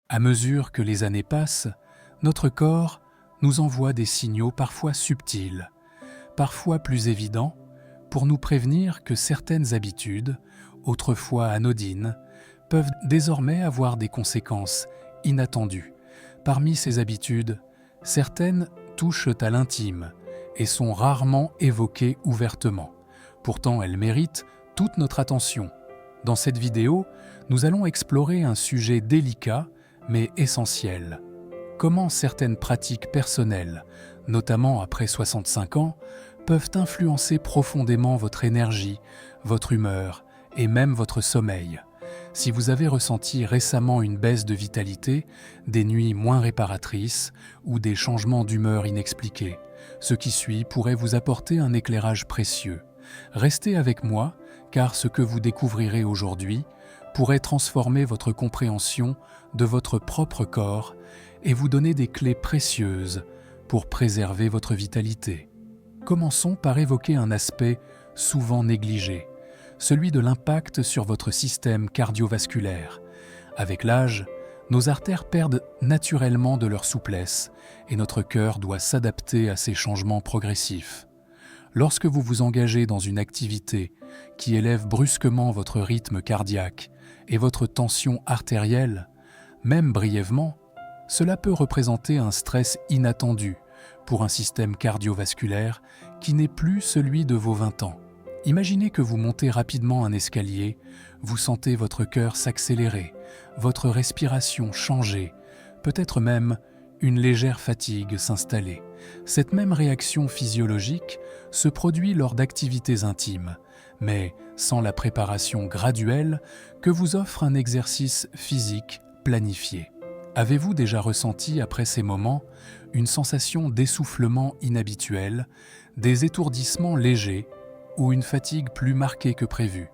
À mesure que les années passent, notre corps nous envoie des signaux parfois subtils, parfois plus évidents, pour nous prévenir que certaines habitudes, autrefois anodines, peuvent désormais avoir des conséquences inattendues. Parmi ces habitudes, certaines touchent à l'intime et sont rarement évoquées ouvertement. Pourtant, elles méritent toute notre attention. Dans cette vidéo, nous allons explorer un sujet délicat mais essentiel. Comment certaines pratiques personnelles, notamment après 65 ans, peuvent influencer profondément votre énergie, votre humeur et même votre sommeil. Si vous avez ressenti récemment une baisse de vitalité, des nuits moins réparatrices ou des changements d'humeur inexpliqués, ce qui suit pourrait vous apporter un éclairage précieux. Restez avec moi, car ce que vous découvrirez aujourd'hui pourrait transformer votre compréhension de votre propre corps et vous donner des clés précieuses pour préserver votre vitalité. Commençons par évoquer un aspect souvent négligé, celui de l'impact sur votre système cardiovasculaire. Avec l'âge, nos artères perdent naturellement de leur souplesse et notre cœur doit s'adapter à ces changements progressifs. Lorsque vous vous engagez dans une activité qui élève brusquement votre rythme cardiaque et votre tension artérielle, même brièvement, cela peut représenter un stress inattendu pour un système cardiovasculaire qui n'est plus celui de vos 20 ans. Imaginez que vous montez rapidement un escalier, vous sentez votre cœur s'accélérer, votre respiration changer, peut-être même une légère fatigue s'installer. Cette même réaction physiologique se produit lors d'activités intimes, mais sans la préparation graduelle que vous offre un exercice physique planifié. Avez-vous déjà ressenti après ces moments une sensation d'essoufflement inhabituel, des étourdissements légers ou une fatigue plus marquée que prévu?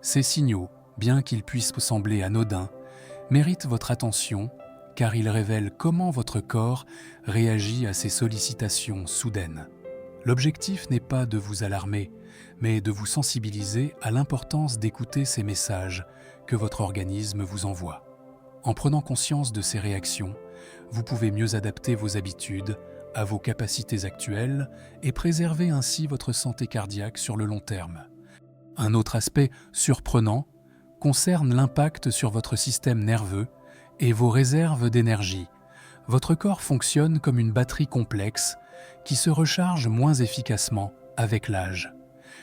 Ces signaux, bien qu'ils puissent sembler anodins, méritent votre attention car ils révèlent comment votre corps réagit à ces sollicitations soudaines. L'objectif n'est pas de vous alarmer, mais de vous sensibiliser à l'importance d'écouter ces messages que votre organisme vous envoie. En prenant conscience de ces réactions, vous pouvez mieux adapter vos habitudes à vos capacités actuelles et préserver ainsi votre santé cardiaque sur le long terme. Un autre aspect surprenant concerne l'impact sur votre système nerveux et vos réserves d'énergie. Votre corps fonctionne comme une batterie complexe qui se recharge moins efficacement avec l'âge.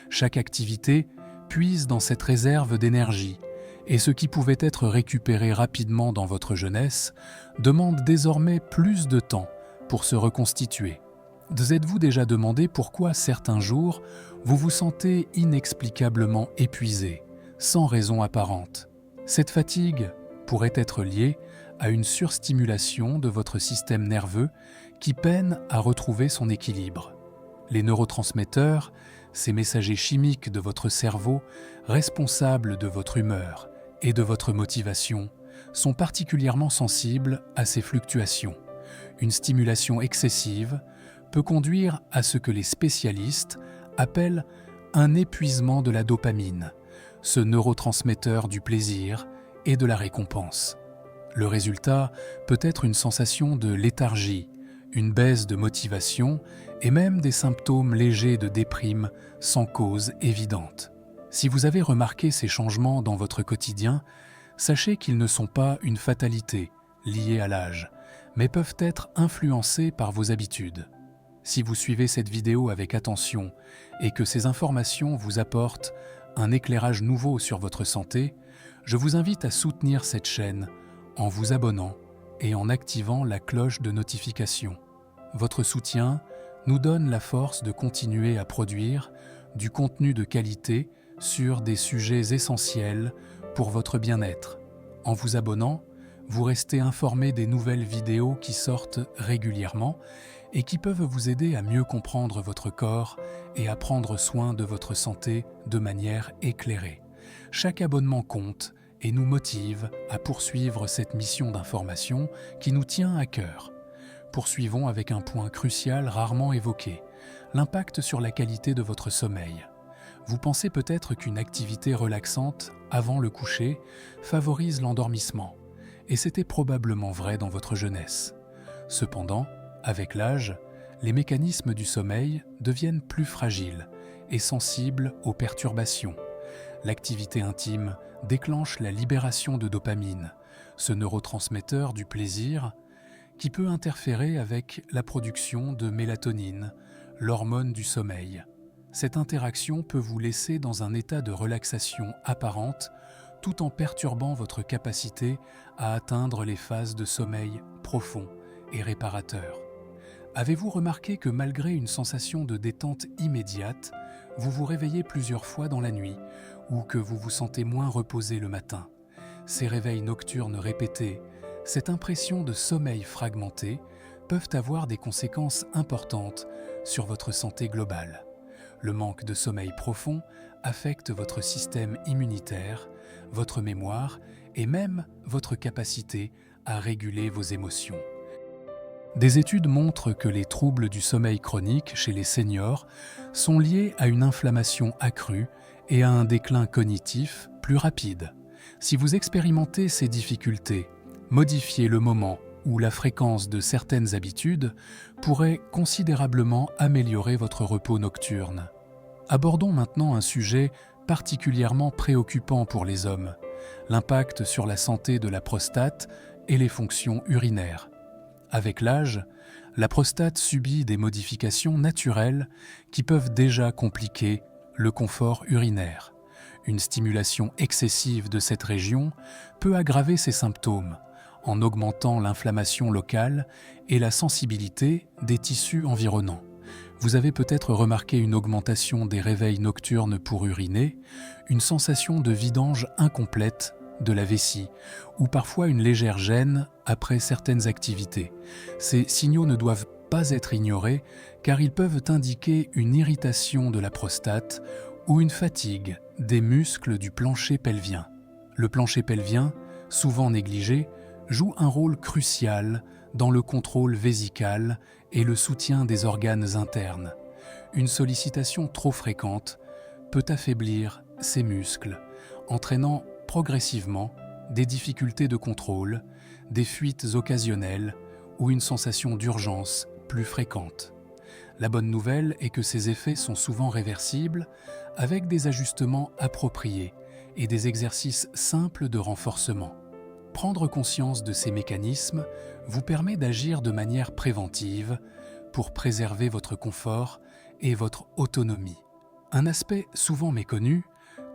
Chaque activité puise dans cette réserve d'énergie et ce qui pouvait être récupéré rapidement dans votre jeunesse demande désormais plus de temps pour se reconstituer. Vous êtes-vous déjà demandé pourquoi certains jours vous vous sentez inexplicablement épuisé, sans raison apparente? Cette fatigue pourrait être liée à une surstimulation de votre système nerveux qui peine à retrouver son équilibre. Les neurotransmetteurs, ces messagers chimiques de votre cerveau responsables de votre humeur et de votre motivation, sont particulièrement sensibles à ces fluctuations. Une stimulation excessive peut conduire à ce que les spécialistes appellent un épuisement de la dopamine, ce neurotransmetteur du plaisir et de la récompense. Le résultat peut être une sensation de léthargie, une baisse de motivation et même des symptômes légers de déprime sans cause évidente. Si vous avez remarqué ces changements dans votre quotidien, sachez qu'ils ne sont pas une fatalité liée à l'âge, mais peuvent être influencés par vos habitudes. Si vous suivez cette vidéo avec attention et que ces informations vous apportent un éclairage nouveau sur votre santé, je vous invite à soutenir cette chaîne en vous abonnant et en activant la cloche de notification. Votre soutien nous donne la force de continuer à produire du contenu de qualité sur des sujets essentiels pour votre bien-être. En vous abonnant, vous restez informé des nouvelles vidéos qui sortent régulièrement et qui peuvent vous aider à mieux comprendre votre corps et à prendre soin de votre santé de manière éclairée. Chaque abonnement compte et nous motive à poursuivre cette mission d'information qui nous tient à cœur. Poursuivons avec un point crucial rarement évoqué, l'impact sur la qualité de votre sommeil. Vous pensez peut-être qu'une activité relaxante avant le coucher favorise l'endormissement. et c'était probablement vrai dans votre jeunesse. Cependant, avec l'âge, les mécanismes du sommeil deviennent plus fragiles et sensibles aux perturbations. L'activité intime déclenche la libération de dopamine, ce neurotransmetteur du plaisir qui peut interférer avec la production de mélatonine, l'hormone du sommeil. Cette interaction peut vous laisser dans un état de relaxation apparente tout en perturbant votre capacité à atteindre les phases de sommeil profond et réparateur. Avez-vous remarqué que malgré une sensation de détente immédiate, vous vous réveillez plusieurs fois dans la nuit ou que vous vous sentez moins reposé le matin? Ces réveils nocturnes répétés, cette impression de sommeil fragmenté peuvent avoir des conséquences importantes sur votre santé globale. Le manque de sommeil profond affecte votre système immunitaire, votre mémoire et même votre capacité à réguler vos émotions. Des études montrent que les troubles du sommeil chronique chez les seniors sont liés à une inflammation accrue et à un déclin cognitif plus rapide. Si vous expérimentez ces difficultés, modifier le moment ou la fréquence de certaines habitudes pourrait considérablement améliorer votre repos nocturne. Abordons maintenant un sujet particulièrement préoccupant pour les hommes, l'impact sur la santé de la prostate et les fonctions urinaires. Avec l'âge, la prostate subit des modifications naturelles qui peuvent déjà compliquer le confort urinaire. Une stimulation excessive de cette région peut aggraver ces symptômes en augmentant l'inflammation locale et la sensibilité des tissus environnants. Vous avez peut-être remarqué une augmentation des réveils nocturnes pour uriner, une sensation de vidange incomplète de la vessie ou parfois une légère gêne après certaines activités. Ces signaux ne doivent pas être ignorés car ils peuvent indiquer une irritation de la prostate ou une fatigue des muscles du plancher pelvien. Le plancher pelvien, souvent négligé, joue un rôle crucial dans le contrôle vésical et le soutien des organes internes. Une sollicitation trop fréquente peut affaiblir ces muscles, entraînant progressivement des difficultés de contrôle, des fuites occasionnelles ou une sensation d'urgence plus fréquente. La bonne nouvelle est que ces effets sont souvent réversibles avec des ajustements appropriés et des exercices simples de renforcement. Prendre conscience de ces mécanismes vous permet d'agir de manière préventive pour préserver votre confort et votre autonomie. Un aspect souvent méconnu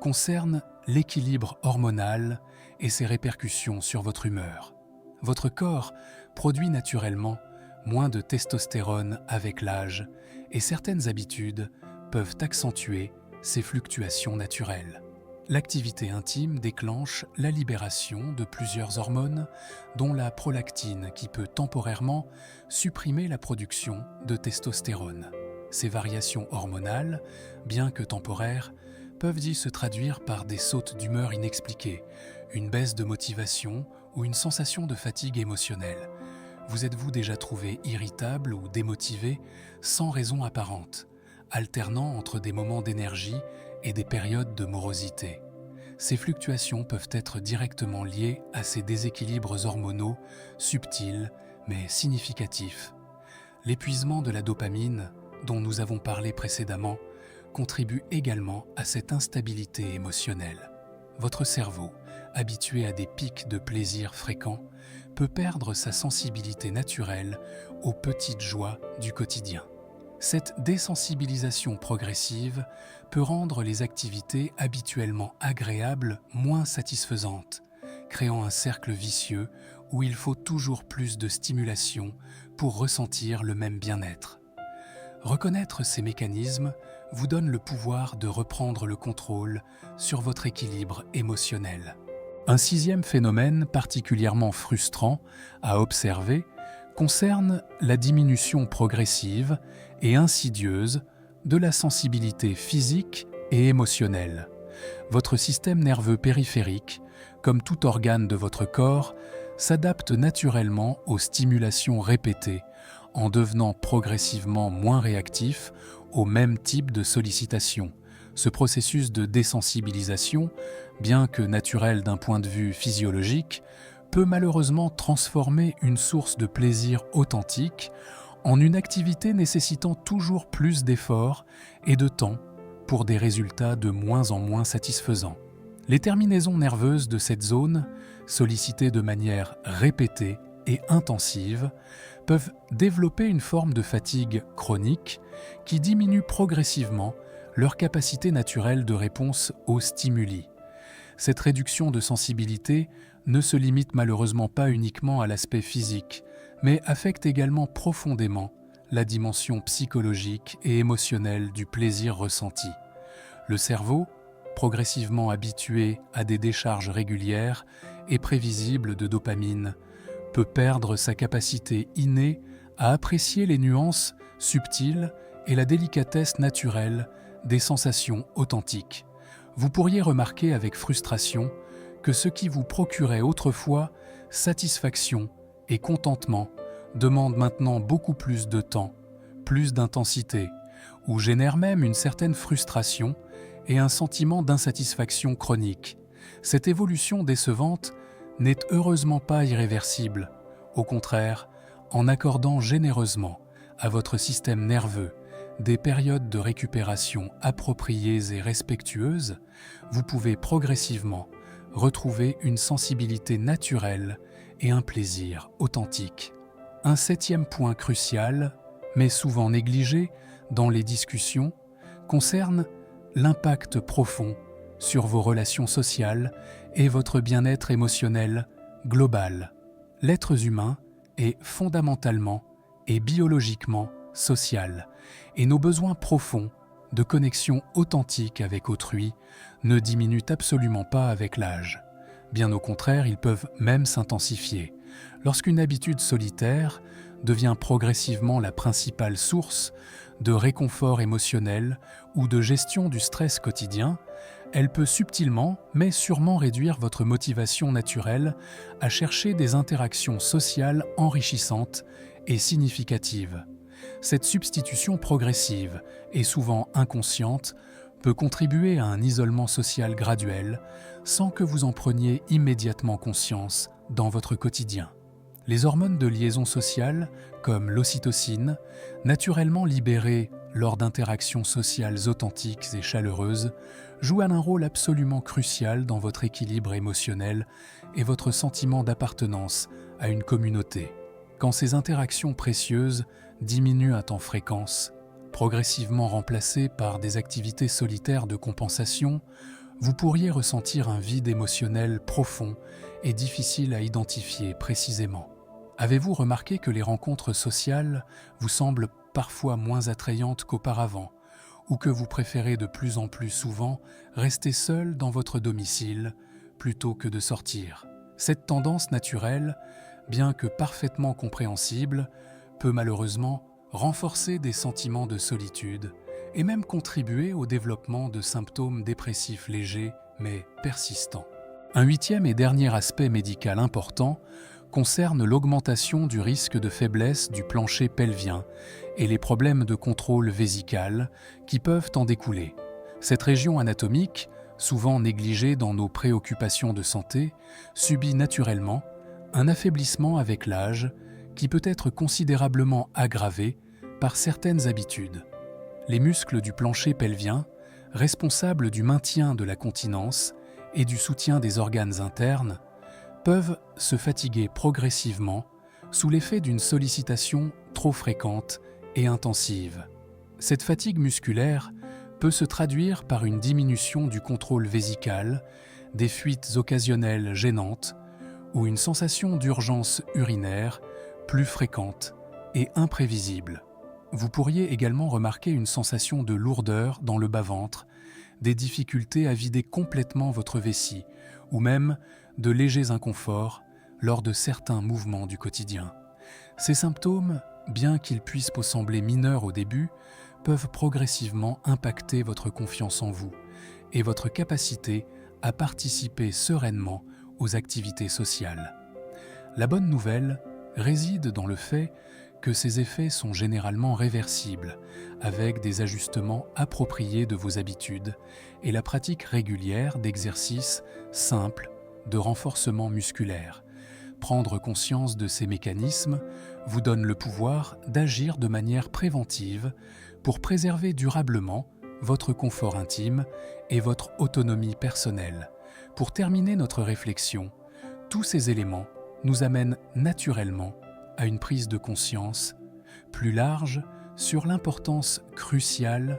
concerne l'équilibre hormonal et ses répercussions sur votre humeur. Votre corps produit naturellement moins de testostérone avec l'âge et certaines habitudes peuvent accentuer ces fluctuations naturelles. L'activité intime déclenche la libération de plusieurs hormones, dont la prolactine qui peut temporairement supprimer la production de testostérone. Ces variations hormonales, bien que temporaires, peuvent y se traduire par des sautes d'humeur inexpliquées, une baisse de motivation ou une sensation de fatigue émotionnelle. Vous êtes-vous déjà trouvé irritable ou démotivé sans raison apparente, alternant entre des moments d'énergie et des périodes de morosité? Ces fluctuations peuvent être directement liées à ces déséquilibres hormonaux subtils mais significatifs. L'épuisement de la dopamine, dont nous avons parlé précédemment, contribue également à cette instabilité émotionnelle. Votre cerveau, habitué à des pics de plaisir fréquents, peut perdre sa sensibilité naturelle aux petites joies du quotidien. Cette désensibilisation progressive peut rendre les activités habituellement agréables moins satisfaisantes, créant un cercle vicieux où il faut toujours plus de stimulation pour ressentir le même bien-être. Reconnaître ces mécanismes vous donne le pouvoir de reprendre le contrôle sur votre équilibre émotionnel. Un sixième phénomène particulièrement frustrant à observer concerne la diminution progressive et insidieuse de la sensibilité physique et émotionnelle. Votre système nerveux périphérique, comme tout organe de votre corps, s'adapte naturellement aux stimulations répétées en devenant progressivement moins réactif au même type de sollicitation. Ce processus de désensibilisation, bien que naturel d'un point de vue physiologique, peut malheureusement transformer une source de plaisir authentique en une activité nécessitant toujours plus d'efforts et de temps pour des résultats de moins en moins satisfaisants. Les terminaisons nerveuses de cette zone, sollicitées de manière répétée et intensive, peuvent développer une forme de fatigue chronique qui diminue progressivement leur capacité naturelle de réponse aux stimuli. Cette réduction de sensibilité ne se limite malheureusement pas uniquement à l'aspect physique, mais affecte également profondément la dimension psychologique et émotionnelle du plaisir ressenti. Le cerveau, progressivement habitué à des décharges régulières et prévisibles de dopamine, peut perdre sa capacité innée à apprécier les nuances subtiles et la délicatesse naturelle des sensations authentiques. Vous pourriez remarquer avec frustration que ce qui vous procurait autrefois satisfaction et contentement demande maintenant beaucoup plus de temps, plus d'intensité, ou génère même une certaine frustration et un sentiment d'insatisfaction chronique. Cette évolution décevante n'est heureusement pas irréversible. Au contraire, en accordant généreusement à votre système nerveux des périodes de récupération appropriées et respectueuses, vous pouvez progressivement retrouver une sensibilité naturelle et un plaisir authentique. Un septième point crucial, mais souvent négligé dans les discussions, concerne l'impact profond sur vos relations sociales et votre bien-être émotionnel global. L'être humain est fondamentalement et biologiquement social, et nos besoins profonds de connexion authentique avec autrui ne diminuent absolument pas avec l'âge. Bien au contraire, ils peuvent même s'intensifier. Lorsqu'une habitude solitaire devient progressivement la principale source de réconfort émotionnel ou de gestion du stress quotidien, elle peut subtilement, mais sûrement réduire votre motivation naturelle à chercher des interactions sociales enrichissantes et significatives. Cette substitution progressive et souvent inconsciente peut contribuer à un isolement social graduel sans que vous en preniez immédiatement conscience dans votre quotidien. Les hormones de liaison sociale, comme l'ocytocine, naturellement libérées lors d'interactions sociales authentiques et chaleureuses, jouent un rôle absolument crucial dans votre équilibre émotionnel et votre sentiment d'appartenance à une communauté. Quand ces interactions précieuses diminuent en fréquence, progressivement remplacées par des activités solitaires de compensation, vous pourriez ressentir un vide émotionnel profond et difficile à identifier précisément. Avez-vous remarqué que les rencontres sociales vous semblent parfois moins attrayantes qu'auparavant, ou que vous préférez de plus en plus souvent rester seul dans votre domicile plutôt que de sortir? Cette tendance naturelle, bien que parfaitement compréhensible, peut malheureusement renforcer des sentiments de solitude et même contribuer au développement de symptômes dépressifs légers mais persistants. Un huitième et dernier aspect médical important concerne l'augmentation du risque de faiblesse du plancher pelvien et les problèmes de contrôle vésical qui peuvent en découler. Cette région anatomique, souvent négligée dans nos préoccupations de santé, subit naturellement un affaiblissement avec l'âge qui peut être considérablement aggravé par certaines habitudes. Les muscles du plancher pelvien, responsables du maintien de la continence et du soutien des organes internes, peuvent se fatiguer progressivement sous l'effet d'une sollicitation trop fréquente et intensive. Cette fatigue musculaire peut se traduire par une diminution du contrôle vésical, des fuites occasionnelles gênantes ou une sensation d'urgence urinaire plus fréquente et imprévisible. Vous pourriez également remarquer une sensation de lourdeur dans le bas-ventre, des difficultés à vider complètement votre vessie ou même de légers inconforts lors de certains mouvements du quotidien. Ces symptômes, bien qu'ils puissent sembler mineurs au début, peuvent progressivement impacter votre confiance en vous et votre capacité à participer sereinement aux activités sociales. La bonne nouvelle réside dans le fait que ces effets sont généralement réversibles, avec des ajustements appropriés de vos habitudes et la pratique régulière d'exercices simples de renforcement musculaire. Prendre conscience de ces mécanismes vous donne le pouvoir d'agir de manière préventive pour préserver durablement votre confort intime et votre autonomie personnelle. Pour terminer notre réflexion, tous ces éléments nous amènent naturellement à une prise de conscience plus large sur l'importance cruciale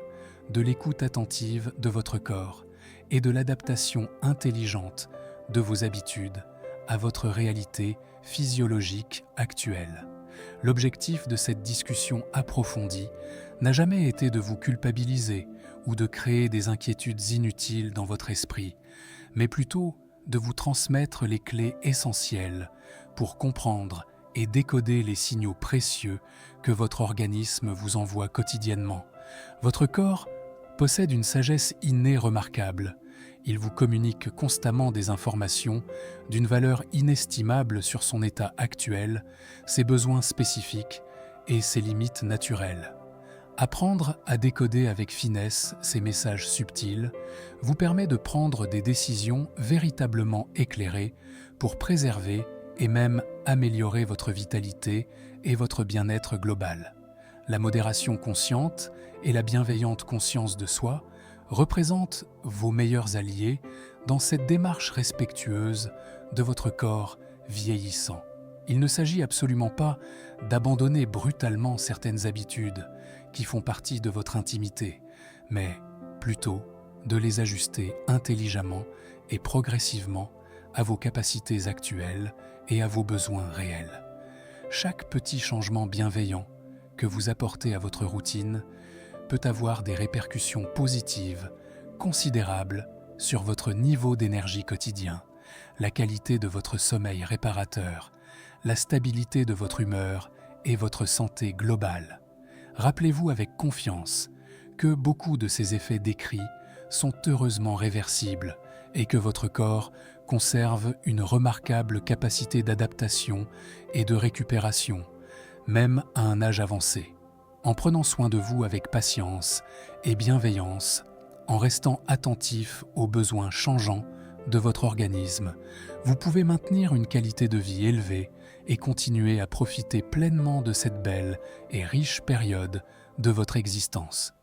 de l'écoute attentive de votre corps et de l'adaptation intelligente de vos habitudes à votre réalité physiologique actuelle. L'objectif de cette discussion approfondie n'a jamais été de vous culpabiliser ou de créer des inquiétudes inutiles dans votre esprit, mais plutôt de vous transmettre les clés essentielles pour comprendre et décoder les signaux précieux que votre organisme vous envoie quotidiennement. Votre corps possède une sagesse innée remarquable. Il vous communique constamment des informations d'une valeur inestimable sur son état actuel, ses besoins spécifiques et ses limites naturelles. Apprendre à décoder avec finesse ces messages subtils vous permet de prendre des décisions véritablement éclairées pour préserver et même améliorer votre vitalité et votre bien-être global. La modération consciente et la bienveillante conscience de soi représentent vos meilleurs alliés dans cette démarche respectueuse de votre corps vieillissant. Il ne s'agit absolument pas d'abandonner brutalement certaines habitudes qui font partie de votre intimité, mais plutôt de les ajuster intelligemment et progressivement à vos capacités actuelles et à vos besoins réels. Chaque petit changement bienveillant que vous apportez à votre routine peut avoir des répercussions positives considérables sur votre niveau d'énergie quotidien, la qualité de votre sommeil réparateur, la stabilité de votre humeur et votre santé globale. Rappelez-vous avec confiance que beaucoup de ces effets décrits sont heureusement réversibles et que votre corps conserve une remarquable capacité d'adaptation et de récupération, même à un âge avancé. En prenant soin de vous avec patience et bienveillance, en restant attentif aux besoins changeants de votre organisme, vous pouvez maintenir une qualité de vie élevée et continuer à profiter pleinement de cette belle et riche période de votre existence.